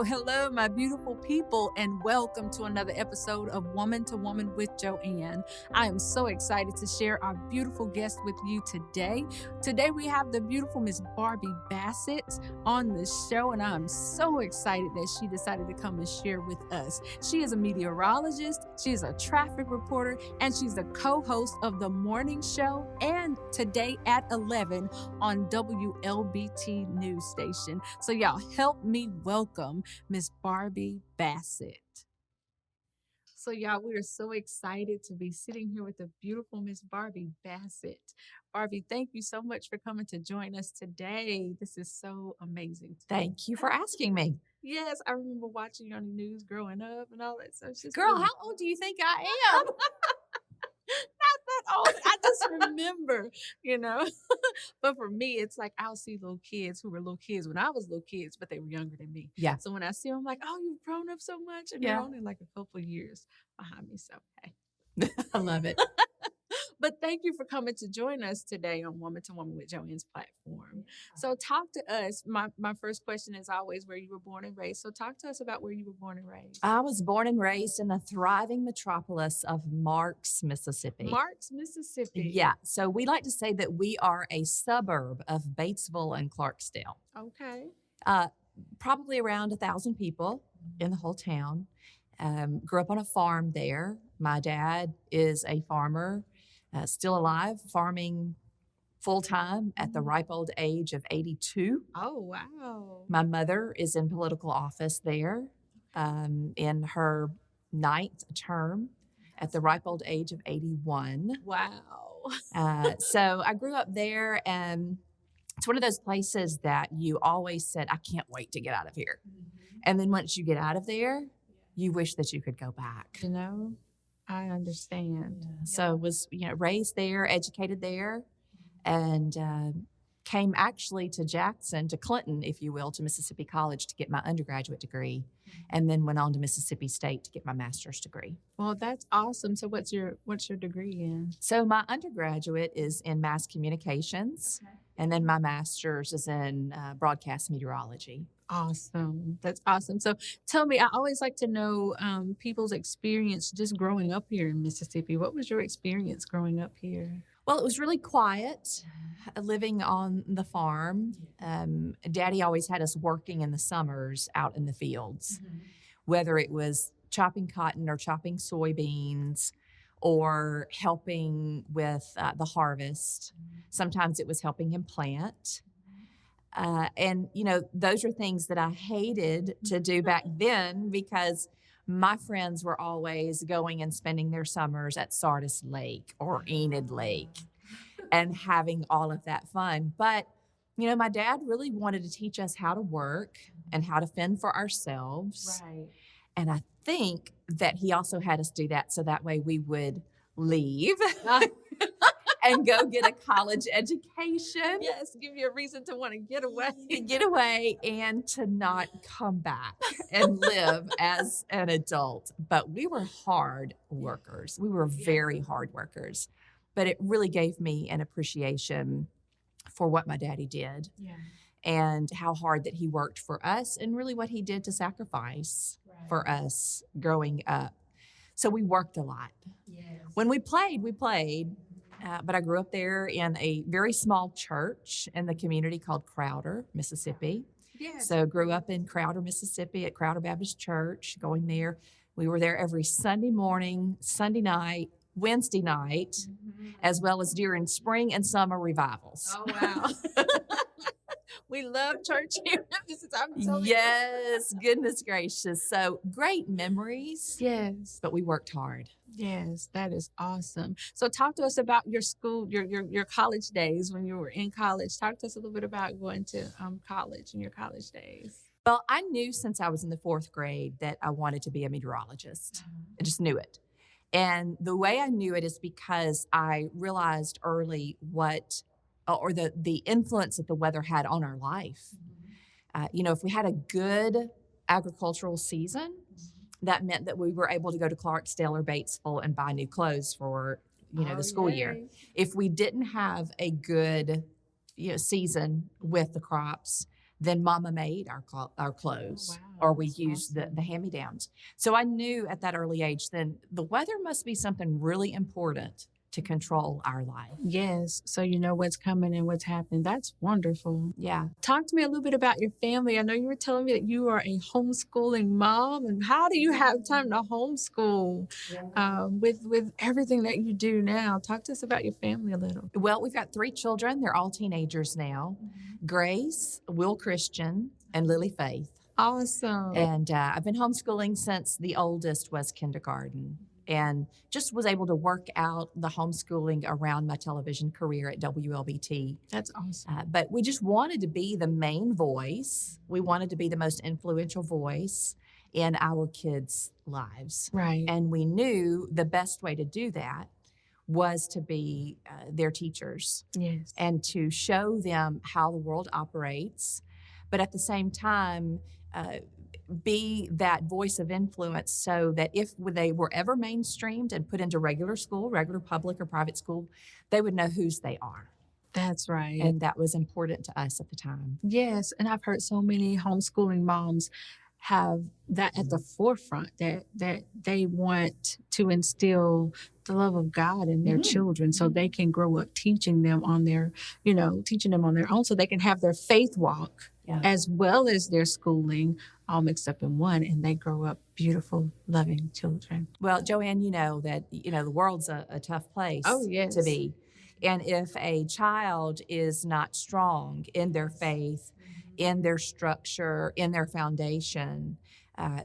Hello, my beautiful people, and welcome to another episode of Woman to Woman with Joanne. I am so excited to share our beautiful guest with you today. Today we have the beautiful Miss Barbie Bassett on the show, and I'm so excited that she decided to come and share with us. She is a meteorologist, she's a traffic reporter, and she's the co-host of the morning show and Today at 11 on WLBT news station. So y'all help me welcome Miss Barbie Bassett. So y'all, we are so excited to be sitting here with the beautiful Miss Barbie Bassett. Barbie, thank you so much for coming to join us today. This is so amazing. Thank you for asking me. Yes, I remember watching you on the news growing up and all that stuff. Girl, how old do you think I am? Not that old. I just remember, But for me, it's like I'll see little kids who were little kids when I was little kids, but they were younger than me. Yeah. So when I see them, I'm like, oh, you've grown up so much. And they're only like a couple of years behind me. So, hey. I love it. But thank you for coming to join us today on Woman to Woman with Joanne's platform. So talk to us. My first question is always where you were born and raised. So talk to us about where you were born and raised. I was born and raised in the thriving metropolis of Marks, Mississippi. Marks, Mississippi. Yeah. So we like to say that we are a suburb of Batesville and Clarksdale. Okay. Probably around 1,000 people in the whole town. Grew up on a farm there. My dad is a farmer. Still alive, farming full-time at the ripe old age of 82. Oh, wow. My mother is in political office there in her 9th term at the ripe old age of 81. Wow. So I grew up there, and it's one of those places that you always said, I can't wait to get out of here. Mm-hmm. And then once you get out of there, you wish that you could go back. I understand. So was, raised there, educated there, and came actually to Jackson, to Clinton, if you will, to Mississippi College to get my undergraduate degree, and then went on to Mississippi State to get my master's degree. Well, that's awesome. So what's your degree in? So my undergraduate is in mass communications, and then my master's is in broadcast meteorology. Awesome. That's awesome. So tell me, I always like to know people's experience just growing up here in Mississippi. What was your experience growing up here? Well, it was really quiet, living on the farm. Daddy always had us working in the summers out in the fields, whether it was chopping cotton or chopping soybeans or helping with the harvest. Sometimes it was helping him plant. And those are things that I hated to do back then because my friends were always going and spending their summers at Sardis Lake or Enid Lake and having all of that fun. But, my dad really wanted to teach us how to work and how to fend for ourselves. Right. And I think that he also had us do that so that way we would leave. And go get a college education. Yes, give you a reason to want to get away. Get away and to not come back and live as an adult. But we were hard workers. We were very hard workers. But it really gave me an appreciation for what my daddy did and how hard that he worked for us and really what he did to sacrifice for us growing up. So we worked a lot. Yes. When we played. But I grew up there in a very small church in the community called Crowder, Mississippi. Yes. So grew up in Crowder, Mississippi at Crowder Baptist Church, going there. We were there every Sunday morning, Sunday night, Wednesday night, as well as during spring and summer revivals. Oh, wow. We love church here. Yes, goodness gracious. So great memories. Yes. But we worked hard. Yes, that is awesome. So talk to us about your school, your college days when you were in college. Talk to us a little bit about going to college and your college days. Well, I knew since I was in the 4th grade that I wanted to be a meteorologist. I just knew it. And the way I knew it is because I realized early the influence that the weather had on our life. If we had a good agricultural season, that meant that we were able to go to Clarksdale or Batesville and buy new clothes for, the school year. If we didn't have a good, season with the crops, then Mama made our clothes, Wow, or we that's used awesome. the hand-me-downs. So I knew at that early age, then the weather must be something really important to control our life. Yes, so you know what's coming and what's happening. That's wonderful. Yeah. Talk to me a little bit about your family. I know you were telling me that you are a homeschooling mom, and how do you have time to homeschool with everything that you do now? Talk to us about your family a little. Well, we've got 3 children. They're all teenagers now. Grace, Will Christian, and Lily Faith. Awesome. And I've been homeschooling since the oldest was kindergarten, and just was able to work out the homeschooling around my television career at WLBT. That's awesome. But we just wanted to be the main voice. We wanted to be the most influential voice in our kids' lives. Right. And we knew the best way to do that was to be their teachers Yes. and to show them how the world operates, but at the same time, be that voice of influence so that if they were ever mainstreamed and put into regular school, regular public or private school, they would know whose they are. That's right. And that was important to us at the time. Yes, and I've heard so many homeschooling moms have that at the forefront, that they want to instill the love of God in their children so they can grow up teaching them on their own, so they can have their faith walk as well as their schooling all mixed up in one, and they grow up beautiful, loving children. Well, Joanne, you know that the world's a tough place to be. And if a child is not strong in their faith, in their structure, in their foundation,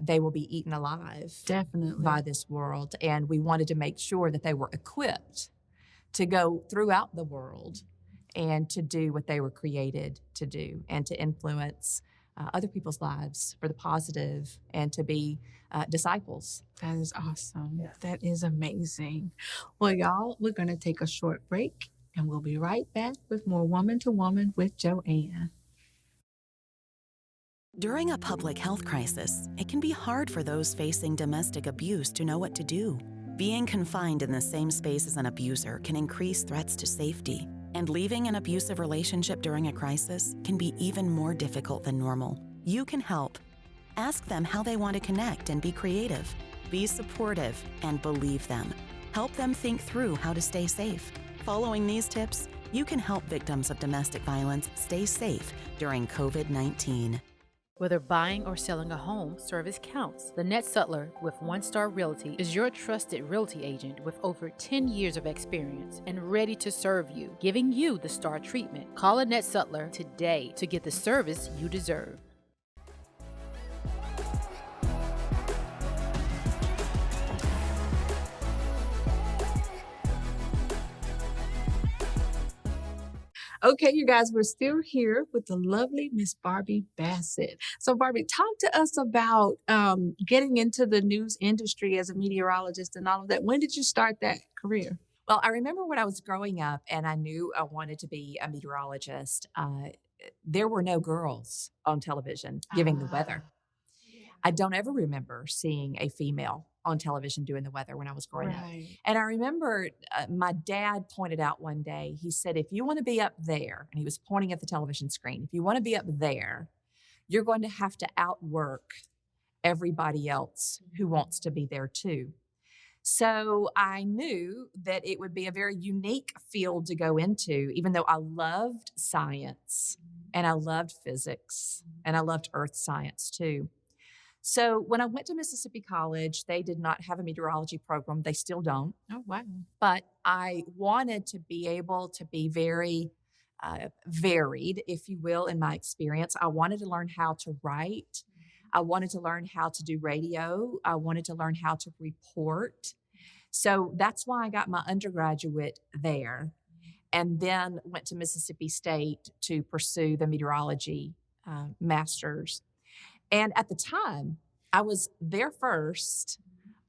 they will be eaten alive. Definitely. By this world. And we wanted to make sure that they were equipped to go throughout the world and to do what they were created to do, and to influence other people's lives for the positive, and to be disciples. That is awesome. That is amazing. Well, y'all, we're going to take a short break, and we'll be right back with more Woman to Woman with Joanne. During a public health crisis, it can be hard for those facing domestic abuse to know what to do. Being confined in the same space as an abuser can increase threats to safety, and leaving an abusive relationship during a crisis can be even more difficult than normal. You can help. Ask them how they want to connect and be creative. Be supportive and believe them. Help them think through how to stay safe. Following these tips, you can help victims of domestic violence stay safe during COVID-19. Whether buying or selling a home, service counts. Lynette Sutler with One Star Realty is your trusted realty agent with over 10 years of experience and ready to serve you, giving you the star treatment. Call Lynette Sutler today to get the service you deserve. Okay, you guys, we're still here with the lovely Miss Barbie Bassett. So, Barbie, talk to us about getting into the news industry as a meteorologist and all of that. When did you start that career? Well, I remember when I was growing up and I knew I wanted to be a meteorologist, there were no girls on television giving the weather. I don't ever remember seeing a female on television doing the weather when I was growing up. And I remember my dad pointed out one day, he said, if you want to be up there, and he was pointing at the television screen, if you want to be up there, you're going to have to outwork everybody else who wants to be there too. So I knew that it would be a very unique field to go into, even though I loved science and I loved physics and I loved earth science too. So when I went to Mississippi College, they did not have a meteorology program. They still don't. Oh, wow. But I wanted to be able to be very varied, if you will, in my experience. I wanted to learn how to write. I wanted to learn how to do radio. I wanted to learn how to report. So that's why I got my undergraduate there, and then went to Mississippi State to pursue the meteorology master's. And at the time, I was their first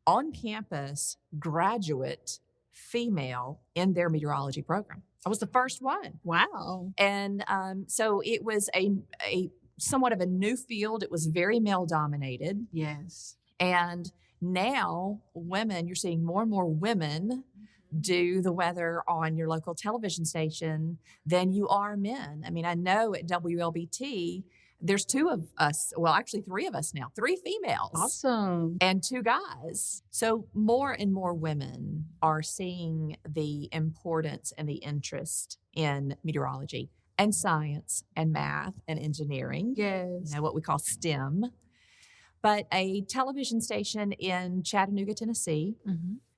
on-campus graduate female in their meteorology program. I was the first one. Wow. And so it was a somewhat of a new field. It was very male-dominated. Yes. And now women, you're seeing more and more women do the weather on your local television station than you are men. I mean, I know at WLBT, there's two of us, well, actually three of us now, three females. Awesome. And two guys. So more and more women are seeing the importance and the interest in meteorology and science and math and engineering, Yes. what we call STEM. But a television station in Chattanooga, Tennessee,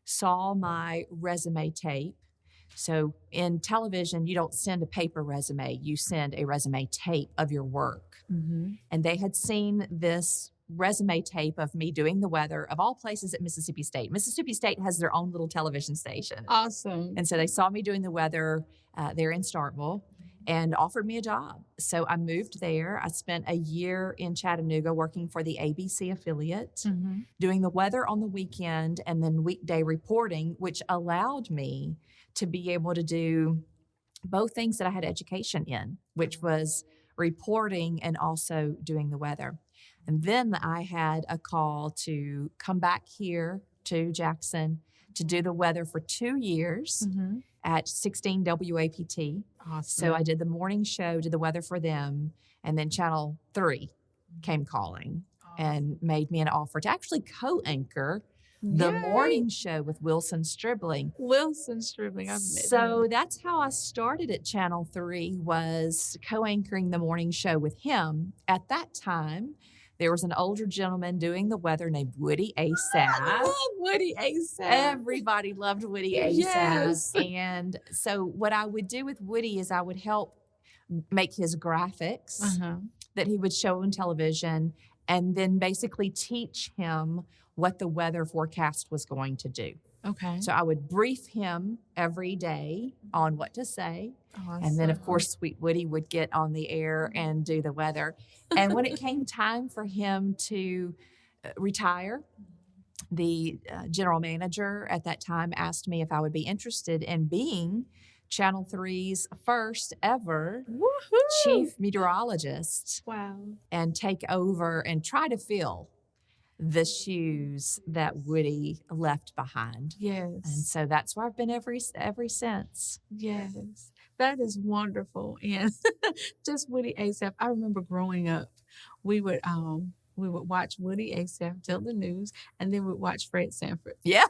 saw my resume tape. So in television, you don't send a paper resume, you send a resume tape of your work. And they had seen this resume tape of me doing the weather of all places at Mississippi State. Mississippi State has their own little television station. Awesome. And so they saw me doing the weather there in Starkville and offered me a job. So I moved there. I spent a year in Chattanooga working for the ABC affiliate, doing the weather on the weekend and then weekday reporting, which allowed me to be able to do both things that I had education in, which was reporting and also doing the weather. And then I had a call to come back here to Jackson to do the weather for 2 years at 16 WAPT. Awesome. So I did the morning show, did the weather for them, and then Channel 3 came calling and made me an offer to actually co-anchor the morning show with Wilson Stribling. Wilson Stribling, I've met So him. that's how I started at Channel 3, was co-anchoring the morning show with him. At that time, there was an older gentleman doing the weather named Woody I Asaph. love Woody Asaph. Everybody loved Woody Asaph. Yes. And so what I would do with Woody is I would help make his graphics that he would show on television and then basically teach him what the weather forecast was going to do. Okay. So I would brief him every day on what to say. And then, of course, Sweet Woody would get on the air and do the weather. And when it came time for him to retire, the general manager at that time asked me if I would be interested in being Channel 3's first ever chief meteorologist and take over and try to fill the shoes that Woody left behind. Yes. And so that's where I've been ever since. Yes. That is wonderful. And just Woody Asaph. I remember growing up, we would watch Woody Asaph tell the news, and then we'd watch Fred Sanford. Yeah.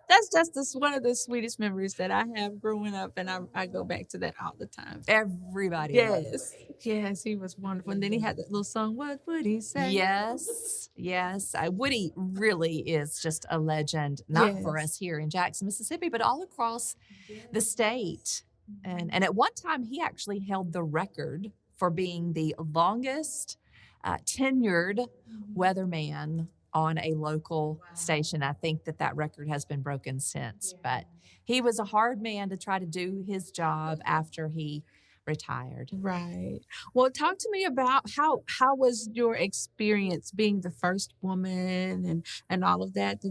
That's just one of the sweetest memories that I have growing up, and I go back to that all the time. Everybody. Yes. Yes, he was wonderful. And then he had that little song, What Would He Say? Yes. Woody really is just a legend, not for Yes. us here in Jackson, Mississippi, but all across the state. And at one time, he actually held the record for being the longest tenured weatherman on a local station. I think that record has been broken since, but he was a hard man to try to do his job after he retired. Right. Well, talk to me about how was your experience being the first woman and all of that?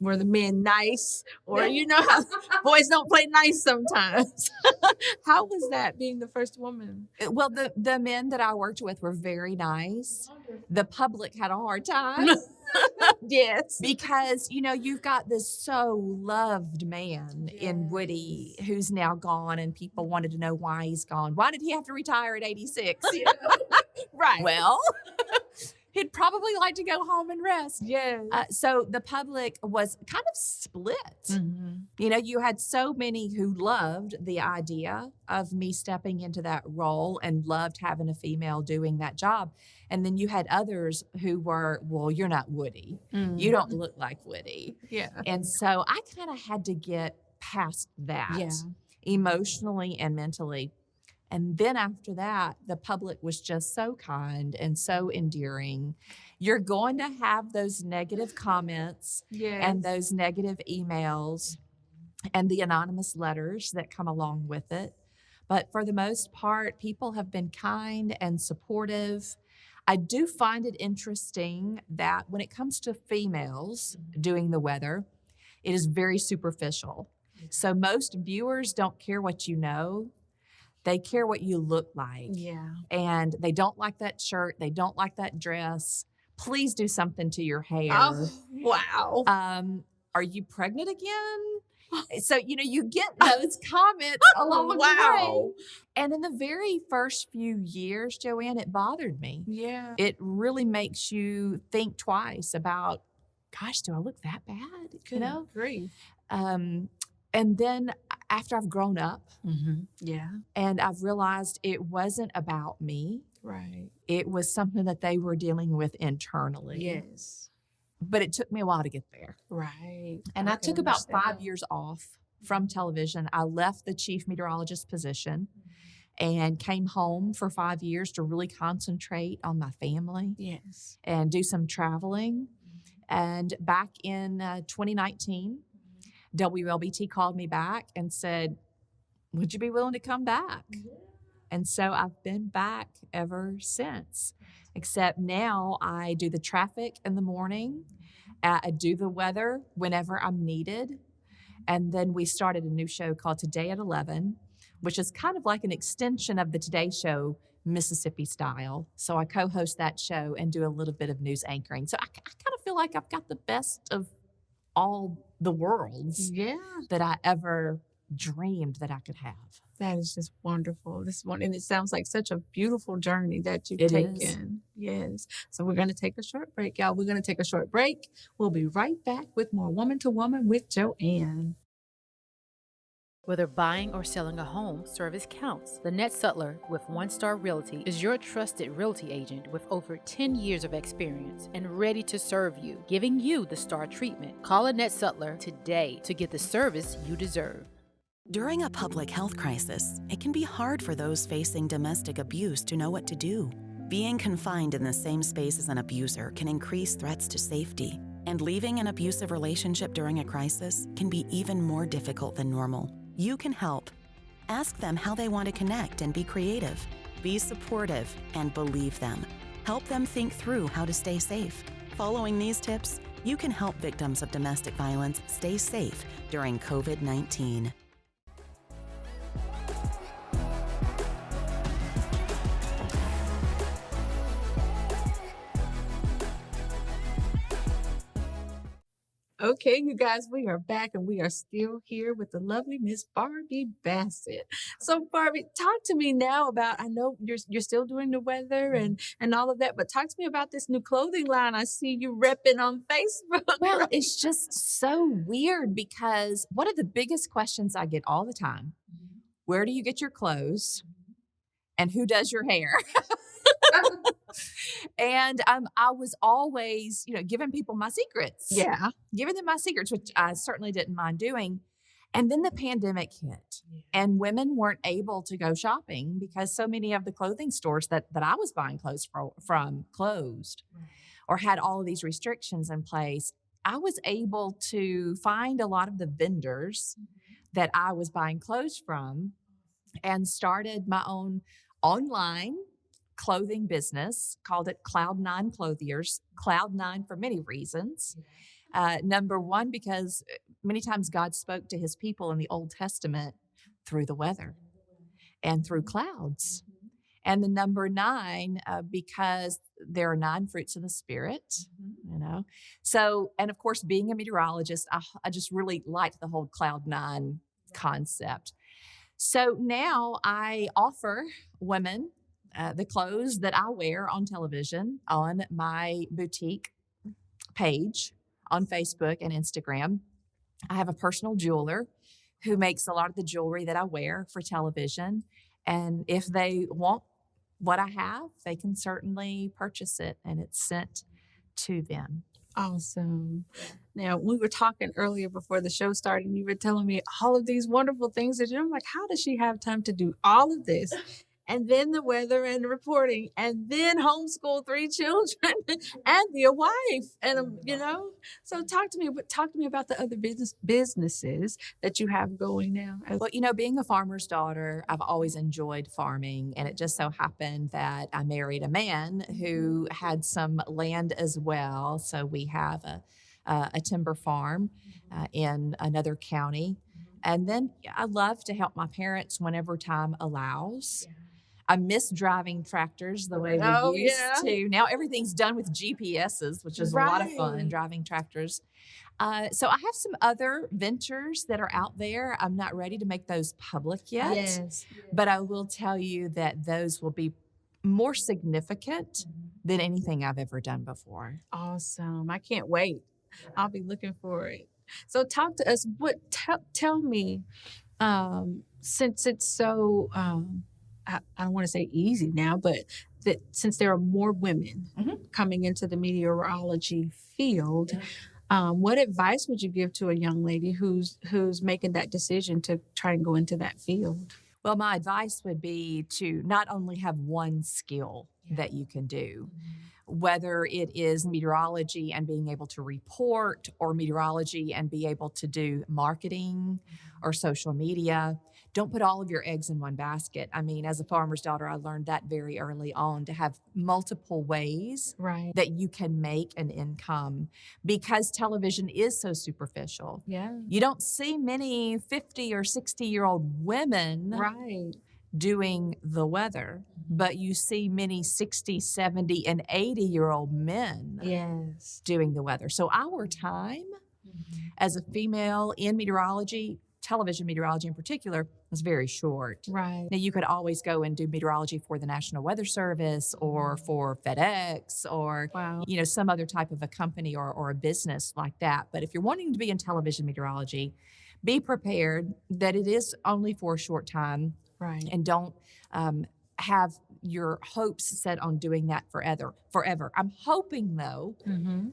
Were the men nice? Or how boys don't play nice sometimes. How was that being the first woman? Well, the men that I worked with were very nice. The public had a hard time. Yes. Because, you've got this so loved man in Woody who's now gone, and people wanted to know why he's gone. Why did he have to retire at 86? Right. Well, he'd probably like to go home and rest. Yes. So the public was kind of split. You had so many who loved the idea of me stepping into that role and loved having a female doing that job. And then you had others who were, well, you're not Woody. You don't look like Woody. Yeah. And so I kind of had to get past that emotionally and mentally. And then after that, the public was just so kind and so endearing. You're going to have those negative comments and those negative emails and the anonymous letters that come along with it. But for the most part, people have been kind and supportive. I do find it interesting that when it comes to females doing the weather, it is very superficial. So most viewers don't care what you know. They care what you look like. Yeah. And they don't like that shirt. They don't like that dress. Please do something to your hair. Oh, wow. Are you pregnant again? So, you get those comments along the way. And in the very first few years, Joanne, it bothered me. Yeah. It really makes you think twice about, gosh, do I look that bad? Good grief. And then after I've grown up Yeah. and I've realized it wasn't about me, Right. it was something that they were dealing with internally. Yes. But it took me a while to get there. Right. And I can took about understand 5 years off from television. I left the chief meteorologist position and came home for 5 years to really concentrate on my family Yes. and do some traveling. And back in 2019, WLBT called me back and said, would you be willing to come back? And so I've been back ever since, except now I do the traffic in the morning. I do the weather whenever I'm needed. And then we started a new show called Today at 11, which is kind of like an extension of the Today Show, Mississippi style. So I co-host that show and do a little bit of news anchoring. So I kind of feel like I've got the best of all the worlds that I ever dreamed that I could have. That is just wonderful. And it sounds like such a beautiful journey that you've It taken. is. Yes. So we're going to take a short break, y'all. We're going to take a short break. We'll be right back with more Woman to Woman with Joanne. Whether buying or selling a home, service counts. Lynette Sutler with One Star Realty is your trusted realty agent with over 10 years of experience and ready to serve you, giving you the star treatment. Call Lynette Sutler today to get the service you deserve. During a public health crisis, it can be hard for those facing domestic abuse to know what to do. Being confined in the same space as an abuser can increase threats to safety, and leaving an abusive relationship during a crisis can be even more difficult than normal. You can help. Ask them how they want to connect and be creative. Be supportive and believe them. Help them think through how to stay safe. Following these tips, you can help victims of domestic violence stay safe during COVID-19. Okay, you guys, we are back and we are still here with the lovely Miss Barbie Bassett. So Barbie, talk to me now about, I know you're still doing the weather and all of that, but talk to me about this new clothing line I see you repping on Facebook. Well, it's just so weird because one of the biggest questions I get all the time, where do you get your clothes and who does your hair? And I was always, giving people my secrets. Yeah. Giving them my secrets, which I certainly didn't mind doing. And then the pandemic hit and women weren't able to go shopping because so many of the clothing stores that I was buying clothes from closed or had all of these restrictions in place. I was able to find a lot of the vendors that I was buying clothes from and started my own online clothing business, called it Cloud9 Clothiers. Cloud9 for many reasons. Number one, because many times God spoke to his people in the Old Testament through the weather and through clouds. And the number 9, because there are 9 fruits of the Spirit, So, and of course, being a meteorologist, I just really liked the whole Cloud9 concept. So now I offer women the clothes that I wear on television on my boutique page on Facebook and Instagram. I have a personal jeweler who makes a lot of the jewelry that I wear for television. And if they want what I have, they can certainly purchase it and it's sent to them. Awesome. Now, we were talking earlier before the show started, and you were telling me all of these wonderful things that I'm like, how does she have time to do all of this? And then the weather and the reporting, and then homeschool 3 children and be a wife. And, so talk to me about the other businesses that you have going now. Well, being a farmer's daughter, I've always enjoyed farming. And it just so happened that I married a man who had some land as well. So we have a timber farm in another county. And then I love to help my parents whenever time allows. I miss driving tractors the way Oh, we used yeah. to. Now everything's done with GPSs, which is a lot of fun, Right. driving tractors. So I have some other ventures that are out there. I'm not ready to make those public yet, Yes. but I will tell you that those will be more significant than anything I've ever done before. Awesome. I can't wait. I'll be looking for it. So talk to us. Tell me, since it's so I don't want to say easy now, but that since there are more women coming into the meteorology field, what advice would you give to a young lady who's making that decision to try and go into that field? Well, my advice would be to not only have one skill that you can do, whether it is meteorology and being able to report, or meteorology and be able to do marketing or social media. Don't put all of your eggs in one basket. I mean, as a farmer's daughter, I learned that very early on, to have multiple ways Right. that you can make an income, because television is so superficial. Yeah. You don't see many 50 or 60-year-old women Right. doing the weather, but you see many 60, 70, and 80-year-old men Yes. doing the weather. So our time as a female in meteorology, television meteorology in particular, is very short. Right. Now, you could always go and do meteorology for the National Weather Service or for FedEx or Wow. some other type of a company or a business like that. But if you're wanting to be in television meteorology, be prepared that it is only for a short time, Right. and don't have your hopes set on doing that forever. I'm hoping, though,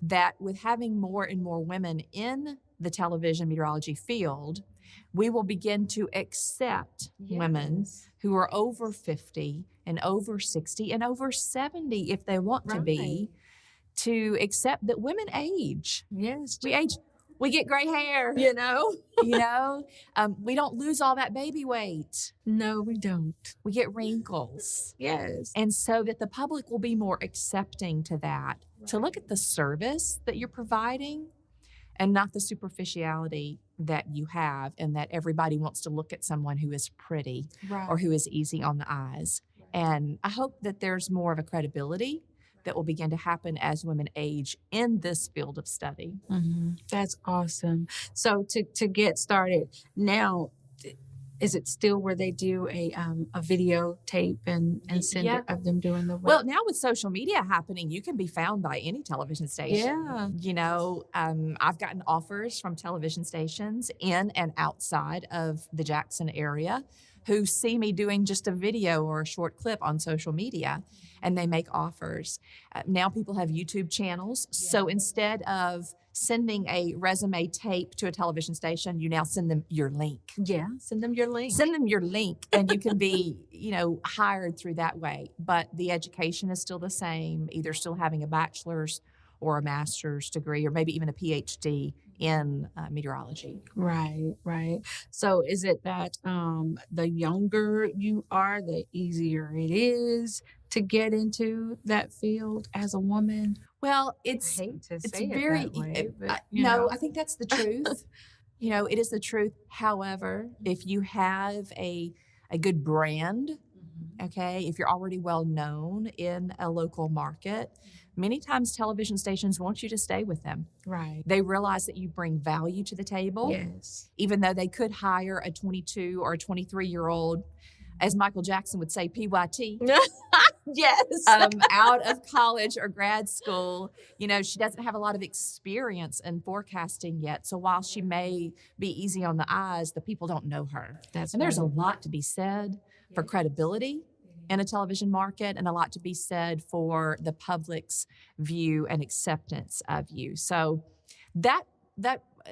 that with having more and more women in the television meteorology field, we will begin to accept women who are over 50 and over 60 and over 70, if they want to be, to accept that women age. Yes. We age. We get gray hair. You know? We don't lose all that baby weight. No, we don't. We get wrinkles. Yes. And so that the public will be more accepting to that, to look at the service that you're providing and not the superficiality that you have, and that everybody wants to look at someone who is pretty Right. or who is easy on the eyes. And I hope that there's more of a credibility that will begin to happen as women age in this field of study. That's awesome. So to get started now, is it still where they do a videotape and send it of them doing the work? Well, now with social media happening, you can be found by any television station. Yeah. I've gotten offers from television stations in and outside of the Jackson area who see me doing just a video or a short clip on social media, and they make offers. Now people have YouTube channels. So instead of sending a resume tape to a television station, you now send them your link. Yeah. Send them your link. Send them your link, and you can be, hired through that way. But the education is still the same, either still having a bachelor's or a master's degree, or maybe even a PhD in meteorology. Right, right. So is it that the younger you are, the easier it is to get into that field as a woman? Well, I hate to it's say very it that way, but, I think that's the truth. It is the truth. However, if you have a good brand, okay, if you're already well known in a local market, many times television stations want you to stay with them. Right. They realize that you bring value to the table. Yes. Even though they could hire a 22 or a 23-year-old, as Michael Jackson would say, PYT. Yes. Out of college or grad school. She doesn't have a lot of experience in forecasting yet. So while she may be easy on the eyes, the people don't know her. That's and there's a right. lot to be said for credibility in a television market, and a lot to be said for the public's view and acceptance of you. So that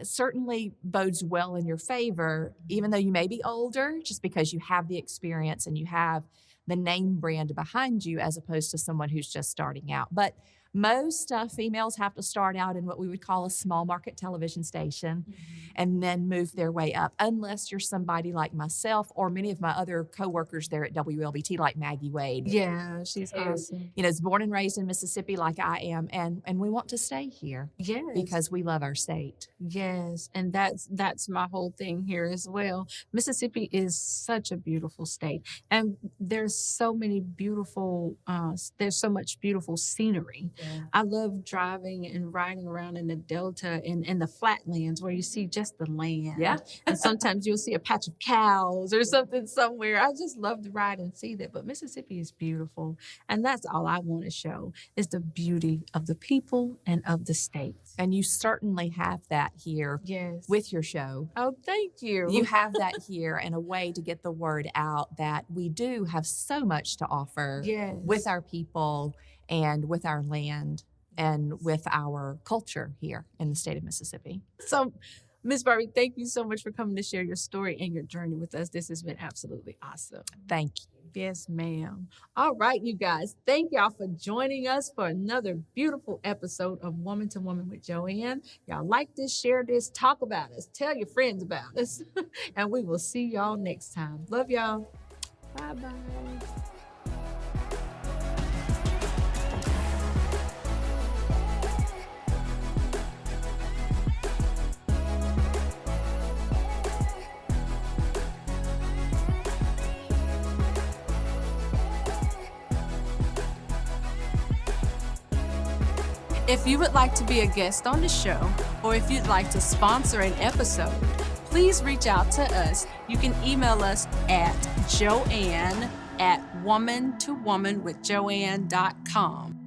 certainly bodes well in your favor, even though you may be older, just because you have the experience and you have the name brand behind you, as opposed to someone who's just starting out. But Most females have to start out in what we would call a small market television station and then move their way up, unless you're somebody like myself or many of my other coworkers there at WLBT, like Maggie Wade. Yeah, she's Who, awesome. is born and raised in Mississippi like I am, and we want to stay here. Yes. Because we love our state. Yes, and that's my whole thing here as well. Mississippi is such a beautiful state, and there's so much beautiful scenery. Yeah. I love driving and riding around in the Delta and the flatlands where you see just the land. Yeah. And sometimes you'll see a patch of cows or something somewhere. I just love to ride and see that. But Mississippi is beautiful. And that's all I want to show is the beauty of the people and of the state. And you certainly have that here. Yes. With your show. Oh, thank you. You have that here and a way to get the word out that we do have so much to offer. Yes. With our people and with our land and with our culture here in the state of Mississippi. So, Miss Barbie, thank you so much for coming to share your story and your journey with us. This has been absolutely awesome. Thank you. Yes, ma'am. All right, you guys. Thank y'all for joining us for another beautiful episode of Woman to Woman with Joanne. Y'all like this, share this, talk about us, tell your friends about us. And we will see y'all next time. Love y'all. Bye-bye. If you would like to be a guest on the show, or if you'd like to sponsor an episode, please reach out to us. You can email us at joanne@womantowomanwithjoanne.com.